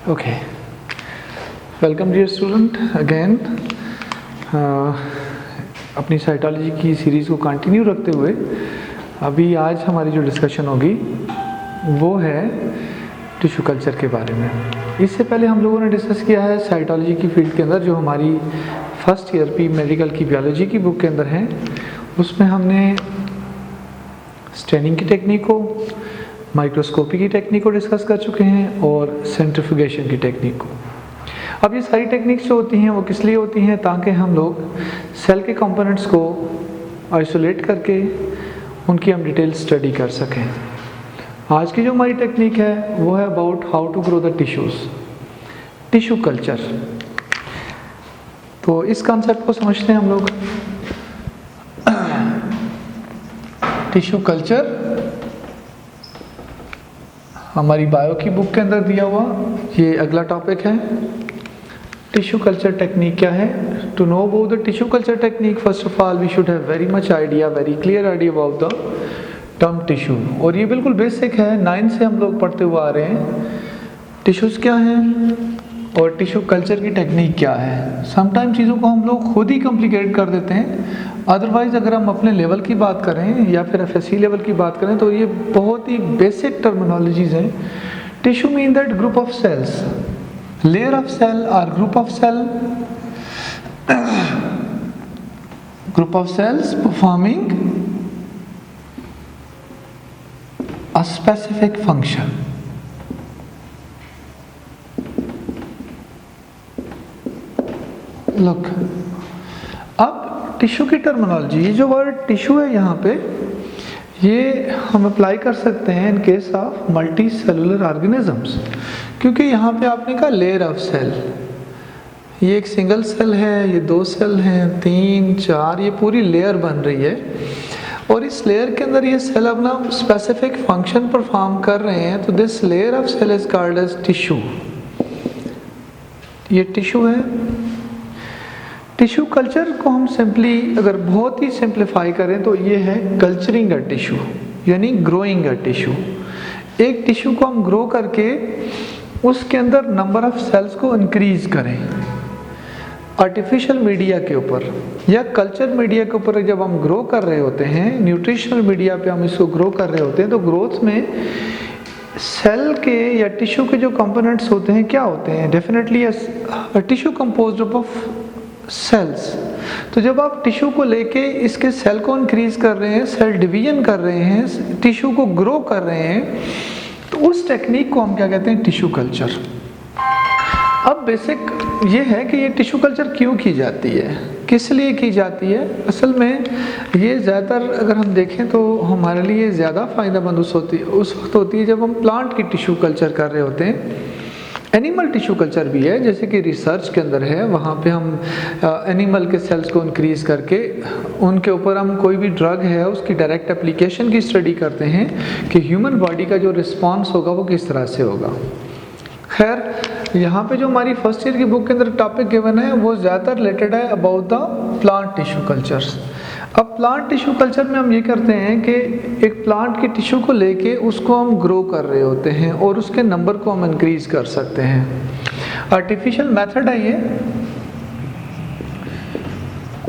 Okay, welcome dear student again. अपनी cytology की series को कंटिन्यू रखते हुए अभी आज हमारी जो डिस्कशन होगी वो है टिश्यू कल्चर के बारे में। इससे पहले हम लोगों ने डिस्कस किया है साइटोलॉजी की फील्ड के अंदर जो हमारी फर्स्ट ईयर पी मेडिकल की बायोलॉजी की बुक के अंदर है, उसमें हमने स्टेनिंग की टेक्निक को, माइक्रोस्कोपी की टेक्निक को डिस्कस कर चुके हैं और सेंट्रिफ्यूगेशन की टेक्निक को। अब ये सारी टेक्निक्स जो होती हैं वो किस लिए होती हैं, ताकि हम लोग सेल के कंपोनेंट्स को आइसोलेट करके उनकी हम डिटेल स्टडी कर सकें। आज की जो हमारी टेक्निक है वो है about how to grow the tissues, tissue culture. तो इस कॉन्सेप्ट को समझते हैं हम लोग। टिश्यू कल्चर हमारी बायो की बुक के अंदर दिया हुआ ये अगला टॉपिक है। टिश्यू कल्चर टेक्निक क्या है? To know about the tissue culture technique first of all we should have very much idea, very clear idea about the term tissue. और ये बिल्कुल बेसिक है, 9 से हम लोग पढ़ते हुए आ रहे हैं। टिश्यूज़ क्या हैं और टिश्यू कल्चर की टेक्निक क्या है। समटाइम चीज़ों को हम लोग खुद ही कॉम्प्लिकेट कर देते हैं। अदरवाइज़ अगर हम अपने लेवल की बात करें या फिर एफएससी लेवल की बात करें तो ये बहुत ही बेसिक टर्मिनोलॉजीज़ हैं। Tissue mean that group of cells, layer of cell और group of cells performing a specific function. Look, अब टिश्यू की टर्मिनोलॉजी, ये जो वर्ड टिश्यू है यहाँ पे, ये हम अप्लाई कर सकते हैं in case of multi cellular organisms, क्योंकि यहाँ पे आपने कहा लेयर ऑफ सेल। ये एक सिंगल सेल है, ये 2 सेल हैं, 3, 4, ये पूरी लेयर बन रही है और इस लेयर के अंदर ये सेल अपना स्पेसिफिक फंक्शन परफॉर्म कर रहे हैं। तो this layer of cell is called as tissue. ये टिश्यू है। टिश्यू कल्चर को हम सिंपली अगर बहुत ही सिंप्लीफाई करें तो ये है कल्चरिंग अ टिश्यू, यानी ग्रोइंग अ टिश्यू। एक टिश्यू को हम ग्रो करके उसके अंदर नंबर ऑफ सेल्स को इंक्रीज करें आर्टिफिशियल मीडिया के ऊपर या कल्चर मीडिया के ऊपर। जब हम ग्रो कर रहे होते हैं, न्यूट्रिशनल मीडिया पे हम इसको ग्रो कर रहे होते हैं, तो ग्रोथ में सेल के या टिश्यू के जो कंपोनेंट्स होते हैं क्या होते हैं? Definitely tissue composed of cells. तो जब आप टिश्यू को लेके इसके सेल को इंक्रीज कर रहे हैं, सेल डिवीजन कर रहे हैं, टिश्यू को ग्रो कर रहे हैं, तो उस टेक्निक को हम क्या कहते हैं? Tissue culture. अब बेसिक ये है कि ये टिश्यू कल्चर क्यों की जाती है, किस लिए की जाती है। असल में ये ज़्यादातर अगर हम देखें तो हमारे लिए ज़्यादा फ़ायदेमंद उस वक्त होती है जब हम प्लांट की टिश्यू कल्चर कर रहे होते हैं। एनिमल टिश्यू कल्चर भी है, जैसे कि रिसर्च के अंदर है, वहाँ पे हम एनिमल के सेल्स को इंक्रीज़ करके उनके ऊपर हम कोई भी ड्रग है उसकी डायरेक्ट एप्लीकेशन की स्टडी करते हैं कि ह्यूमन बॉडी का जो रिस्पॉन्स होगा वो किस तरह से होगा। खैर यहाँ पे जो हमारी फर्स्ट ईयर की बुक के अंदर टॉपिक गिवन है वो ज़्यादातर रिलेटेड है about the plant tissue cultures. अब प्लांट टिश्यू कल्चर में हम ये करते हैं कि एक प्लांट की टिश्यू को लेके उसको हम ग्रो कर rहे होते हैं और उसके नंबर को हम इंक्रीज कर सकते हैं। आर्टिफिशियल मेथड है ये,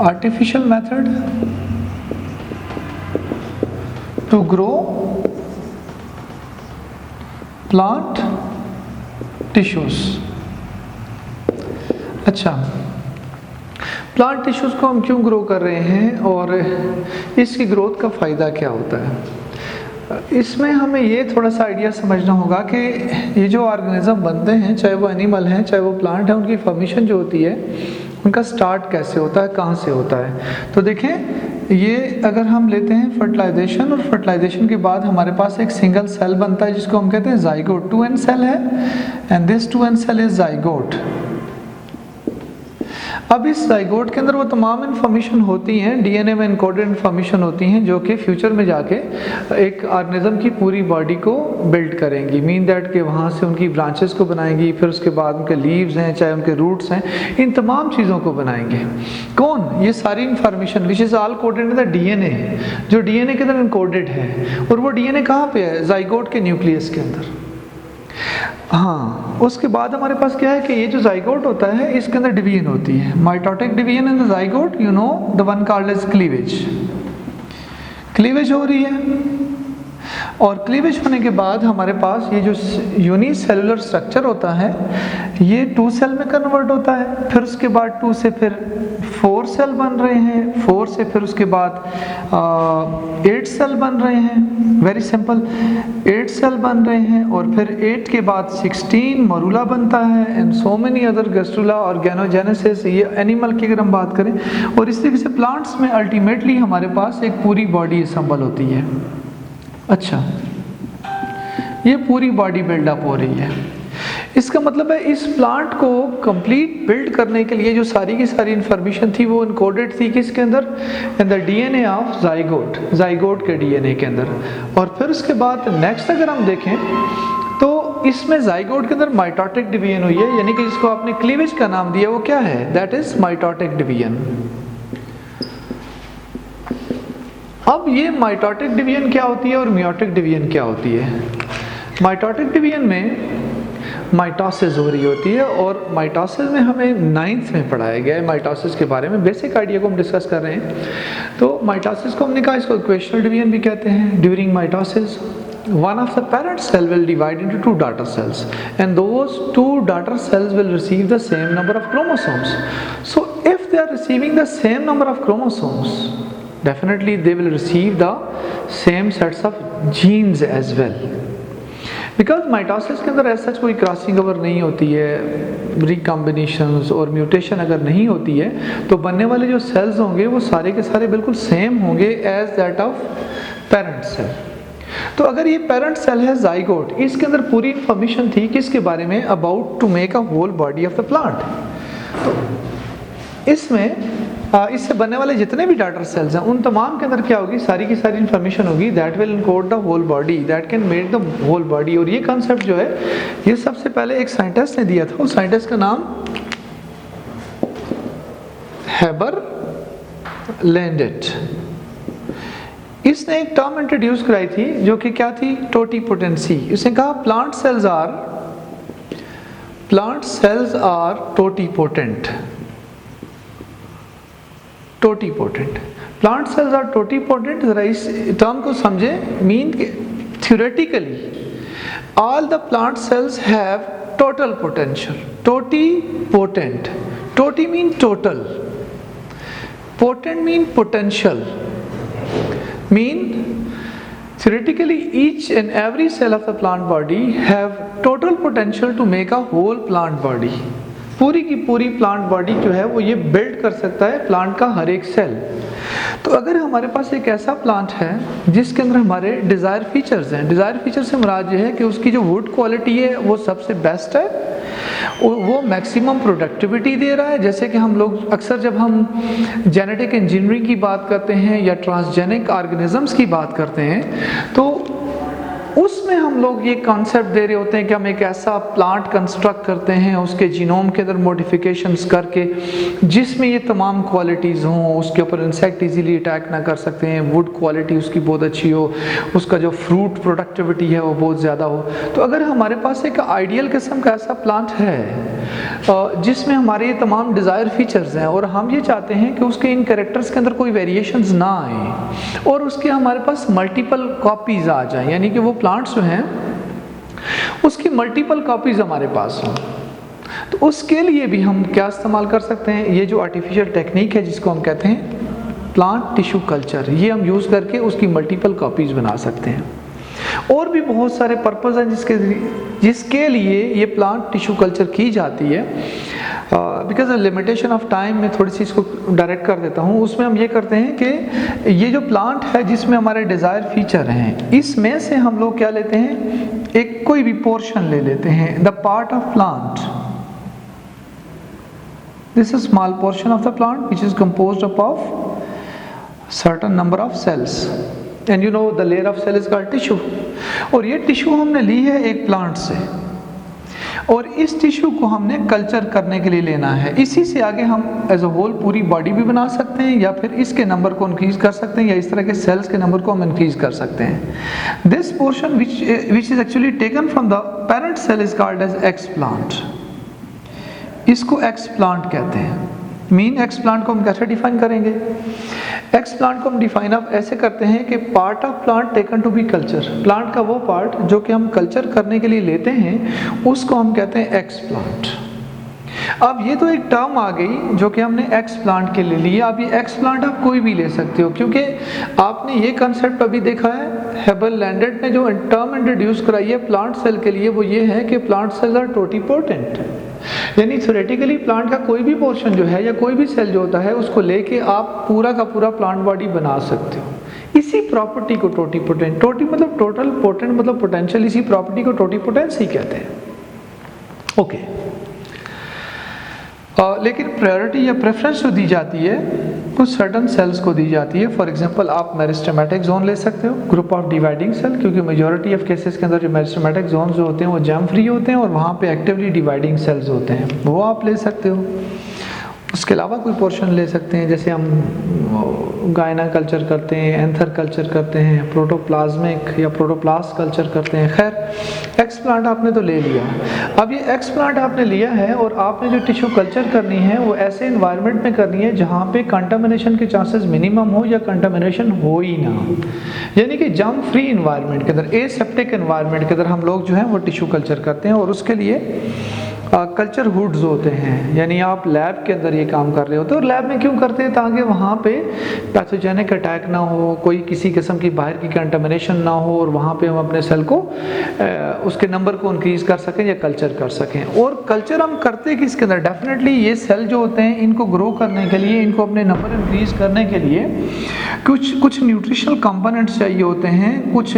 artificial method to grow plant tissues. अच्छा, प्लांट टिश्यूज को हम क्यों ग्रो कर रहे हैं और इसकी ग्रोथ का फ़ायदा क्या होता है? इसमें हमें ये थोड़ा सा आइडिया समझना होगा कि ये जो ऑर्गेनिज्म बनते हैं, चाहे वो एनिमल हैं चाहे वो प्लांट हैं, उनकी फॉर्मेशन जो होती है उनका स्टार्ट कैसे होता है, कहाँ से होता है। तो देखें, ये अगर हम लेते हैं फर्टिलाइजेशन, और फर्टिलाइजेशन के बाद हमारे पास एक सिंगल सेल बनता है जिसको हम कहते हैं जाइगोट। 2n सेल है and this 2n cell is zygote. अब इस जाइगोट के अंदर वो तमाम इन्फॉर्मेशन होती हैं, डीएनए में इनकोडेड इन्फॉर्मेशन होती हैं जो कि फ्यूचर में जाके एक ऑर्गेनिज्म की पूरी बॉडी को बिल्ड करेंगी। मीन दैट कि वहाँ से उनकी ब्रांचेस को बनाएंगी, फिर उसके बाद उनके लीव्स हैं चाहे उनके रूट्स हैं, इन तमाम चीज़ों को बनाएंगे। कौन? ये सारी information which is all coded in the DNA, जो डीएनए के अंदर इनकोडेड है। और वो डीएनए कहाँ पे है? जाइगोट के न्यूक्लियस के अंदर। हाँ, उसके बाद हमारे पास क्या है कि ये जो जाइगोट होता है इसके अंदर डिवीजन होती है, mitotic division in the zygote, you know the one called as cleavage. Cleavage हो रही है और क्लीवेज होने के बाद हमारे पास ये जो यूनिसेलुलर स्ट्रक्चर होता है ये 2 सेल में कन्वर्ट होता है, फिर उसके बाद 2 से फिर 4 सेल बन रहे हैं, 4 से फिर उसके बाद 8 सेल बन रहे हैं, वेरी सिंपल 8 सेल बन रहे हैं और फिर 8 के बाद 16 मरूला बनता है and so many other gastrula और ऑर्गेनोजेनेसिस, ये एनिमल की अगर हम बात करें। और इस तरीके से प्लांट्स में अल्टीमेटली हमारे पास एक पूरी बॉडी असम्बल होती है। अच्छा, ये पूरी बॉडी बिल्डअप हो रही है, इसका मतलब है इस प्लांट को कंप्लीट बिल्ड करने के लिए जो सारी की सारी इंफॉर्मेशन थी वो इनकोडेड थी किसके अंदर, in the DNA of zygote, zygote के डीएनए के अंदर। और फिर उसके बाद नेक्स्ट अगर हम देखें तो इसमें जाइगोट के अंदर माइटोटिक डिवीजन हुई है, यानी कि जिसको आपने क्लीवेज का नाम दिया वो क्या है, दैट इज माइटोटिक डिवीजन। अब ये माइटोटिक डिवीजन क्या होती है और मियोटिक डिवीजन क्या होती है। माइटोटिक डिवीजन में माइटोसिस हो रही होती है और माइटोसिस में हमें 9th में पढ़ाया गया है माइटोसिस के बारे में, बेसिक आइडिया को हम डिस्कस कर रहे हैं। तो माइटोसिस को हमने कहा इसको इक्वेशनल डिवीजन भी कहते हैं। During mitosis one of the parent cell will divide into 2 daughter cells and those 2 daughter cells will receive the same number of chromosomes. So if they are receiving the same number of chromosomes, definitely they will receive the same sets of genes as well. Because mitosis के अंदर ऐसा कोई crossing over नहीं होती है, रिकॉम्बिनेशंस और mutation अगर नहीं होती है तो बनने वाले जो सेल्स होंगे वो सारे के सारे बिल्कुल सेम होंगे as that of parent cell. तो अगर ये पेरेंट सेल है जाइगोट, इसके अंदर पूरी इंफॉर्मेशन थी किसके बारे में, about to make a whole body of the plant. तो इसमें इससे बनने वाले जितने भी डॉटर सेल्स हैं उन तमाम के अंदर क्या होगी, सारी की सारी इंफॉर्मेशन होगी that will encode the whole body, that can make the whole body. और ये कॉन्सेप्ट जो है ये सबसे पहले एक साइंटिस्ट ने दिया था, उस साइंटिस्ट का नाम हेबर लैंडेट। इसने एक टर्म इंट्रोड्यूस कराई थी जो कि क्या थी, टोटीपोटेंसी। इसने कहा plant cells are totipotent. Totipotent, plant cells are totipotent. जरा इस टर्म को समझे, mean theoretically all the plant cells have total potential. Totipotent, toti mean total, potent mean potential, mean theoretically each and every cell of the plant body have total potential to make a whole plant body। पूरी की पूरी plant body जो है वो ये build कर सकता है प्लांट का हर एक सेल। तो अगर हमारे पास एक ऐसा प्लांट है जिसके अंदर हमारे डिज़ायर फीचर्स हैं, डिज़ायर फीचर से मुराद ये है कि उसकी जो वुड क्वालिटी है वो सबसे बेस्ट है, वो मैक्सिमम प्रोडक्टिविटी दे रहा है। जैसे कि हम लोग अक्सर जब हम जेनेटिक इंजीनियरिंग की बात करते हैं या ट्रांसजेनिक ऑर्गेनिजम्स की बात करते हैं तो उसमें हम लोग ये कॉन्सेप्ट दे रहे होते हैं कि हम एक ऐसा प्लांट कंस्ट्रक्ट करते हैं उसके जीनोम के अंदर मॉडिफिकेशंस करके जिसमें ये तमाम क्वालिटीज़ हों, उसके ऊपर इंसेक्ट इजीली अटैक ना कर सकते हैं, वुड क्वालिटी उसकी बहुत अच्छी हो, उसका जो फ्रूट प्रोडक्टिविटी है वो बहुत ज़्यादा हो। तो अगर हमारे पास एक आइडियल किस्म का ऐसा प्लांट है जिसमें हमारे ये तमाम डिज़ायर फीचर्स हैं और हम ये चाहते हैं कि उसके इन कैरेक्टर्स के अंदर कोई वेरिएशंस ना आए और उसके हमारे पास मल्टीपल कॉपीज़ आ जाएं, यानी कि वो प्लांट्स जो हैं उसकी मल्टीपल कॉपीज हमारे पास हों, तो उसके लिए भी हम क्या इस्तेमाल कर सकते हैं, ये जो आर्टिफिशियल टेक्निक है जिसको हम कहते हैं प्लांट टिश्यू कल्चर, ये हम यूज़ करके उसकी मल्टीपल कॉपीज बना सकते हैं। और भी बहुत सारे पर्पस हैं जिसके लिए ये प्लांट टिश्यू कल्चर की जाती है। बिकॉज लिमिटेशन ऑफ टाइम में थोड़ी सी इसको डायरेक्ट कर देता हूँ। उसमें हम ये करते हैं कि ये जो प्लांट है जिसमें हमारे डिज़ायर फीचर हैं इसमें से हम लोग क्या लेते हैं, एक कोई भी पोर्शन ले लेते हैं, the part of plant, this is small portion of the plant which is composed of certain number of cells and you know the layer of cell is called tissue. और ये टिश्यू हमने ली है एक plant से और इस tissue को हमने कल्चर करने के लिए लेना है। इसी से आगे हम एज अ होल पूरी बॉडी भी बना सकते हैं, या फिर इसके नंबर को इंक्रीज कर सकते हैं, या इस तरह के सेल्स के नंबर को हम इंक्रीज कर सकते हैं। This portion which is actually taken from the parent cell is called as explant. इसको एक्सप्लांट कहते हैं। मीन एक्सप्लांट को हम कैसे डिफाइन करेंगे? एक्सप्लांट को हम डिफाइन अब ऐसे करते हैं कि part of plant taken to be culture. Plant का वो पार्ट जो कि हम कल्चर करने के लिए लेते हैं उसको हम कहते हैं एक्सप्लांट। अब ये तो एक टर्म आ गई जो कि हमने एक्सप्लांट के लिए लिया। अब ये एक्सप्लांट आप कोई भी ले सकते हो, क्योंकि आपने ये कंसेप्ट अभी देखा है, हेबल लैंडेड ने जो टर्म इंट्रोड्यूस कराई है प्लांट सेल के लिए, वो ये है कि प्लांट सेल्स आर टोटिपोटेंट। यानी थ्योरेटिकली प्लांट का कोई भी पोर्शन जो है या कोई भी सेल जो होता है उसको लेके आप पूरा का पूरा प्लांट बॉडी बना सकते हो। इसी प्रॉपर्टी को टोटिपोटेंट, टोटी मतलब टोटल, पोटेंट मतलब पोटेंशियल, इसी प्रॉपर्टी को टोटिपोटेंसी कहते हैं। ओके। लेकिन प्रायोरिटी या प्रेफरेंस जो दी जाती है कुछ सर्टन सेल्स को दी जाती है। फॉर एग्जांपल आप मेरिस्टेमेटिक जोन ले सकते हो, ग्रुप ऑफ डिवाइडिंग सेल, क्योंकि मेजॉरिटी ऑफ केसेस के अंदर जो मेरिस्टेमेटिक जोन जो होते हैं वो जर्म फ्री होते हैं और वहाँ पे एक्टिवली डिवाइडिंग सेल्स होते हैं, वो आप ले सकते हो। उसके अलावा कोई पोर्शन ले सकते हैं, जैसे हम गायना कल्चर करते हैं, एंथर कल्चर करते हैं, प्रोटोप्लाज्मिक या प्रोटोप्लास्ट कल्चर करते हैं। खैर एक्सप्लांट आपने तो ले लिया। अब ये एक्सप्लांट आपने लिया है और आपने जो टिश्यू कल्चर करनी है वो ऐसे इन्वायरमेंट में करनी है जहाँ पे कंटामिनेशन के चांसेस मिनिमम हो या कंटामिनेशन हो ही ना हो, यानी कि जर्म फ्री इन्वायरमेंट के अंदर, एसेप्टिक इन्वायरमेंट के अंदर हम लोग जो है वो टिश्यू कल्चर करते हैं। और उसके लिए कल्चर हुड्स होते हैं, यानी आप लैब के अंदर ये काम कर रहे होते हैं। और लैब में क्यों करते हैं? ताकि वहाँ पे पैथोजेनिक अटैक ना हो, कोई किसी किस्म की बाहर की कंटामिनेशन ना हो, और वहाँ पे हम अपने सेल को उसके नंबर को इंक्रीज कर सकें या कल्चर कर सकें। और कल्चर हम करते किसके अंदर? डेफिनेटली ये सेल जो होते हैं इनको ग्रो करने के लिए, इनको अपने नंबर इंक्रीज करने के लिए कुछ न्यूट्रिशनल कंपोनेंट्स चाहिए होते हैं, कुछ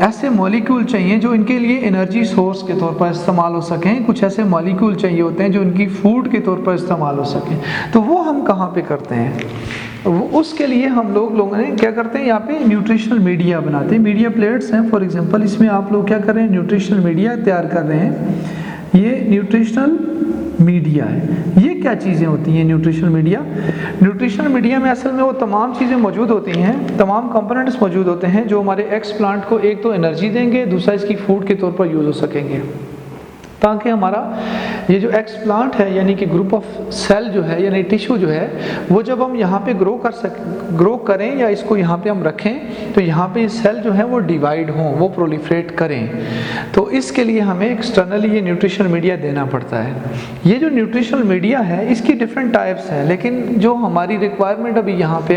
ऐसे मॉलिक्यूल चाहिए जो इनके लिए एनर्जी सोर्स के तौर पर इस्तेमाल हो सकें, कुछ ऐसे मॉलिक्यूल चाहिए होते हैं जो इनकी फूड के तौर पर इस्तेमाल हो सकें। तो वो हम कहाँ पे करते हैं? उसके लिए हम लोगों ने क्या करते हैं, यहाँ पे न्यूट्रिशनल मीडिया बनाते हैं। मीडिया प्लेट्स हैं फॉर एग्जांपल, इसमें आप लोग क्या कर रहे हैं? न्यूट्रिशनल मीडिया तैयार कर रहे हैं। ये न्यूट्रिशनल मीडिया है। ये क्या चीज़ें होती हैं न्यूट्रिशनल मीडिया? न्यूट्रिशनल मीडिया में असल में वो तमाम चीज़ें मौजूद होती हैं, तमाम कंपोनेंट्स मौजूद होते हैं जो हमारे एक्स प्लांट को एक तो एनर्जी देंगे, दूसरा इसकी फूड के तौर पर यूज़ हो सकेंगे, ताकि हमारा ये जो एक्स प्लांट है यानी कि ग्रुप ऑफ सेल जो है यानी टिश्यू जो है वो जब हम यहाँ पे ग्रो करें या इसको यहाँ पे हम रखें तो यहाँ पे ये सेल जो है वो डिवाइड हों, वो प्रोलिफरेट करें। तो इसके लिए हमें एक्सटर्नली ये न्यूट्रिशनल मीडिया देना पड़ता है। ये जो न्यूट्रिशनल मीडिया है इसकी डिफरेंट टाइप्स हैं, लेकिन जो हमारी रिक्वायरमेंट अभी यहाँ पे है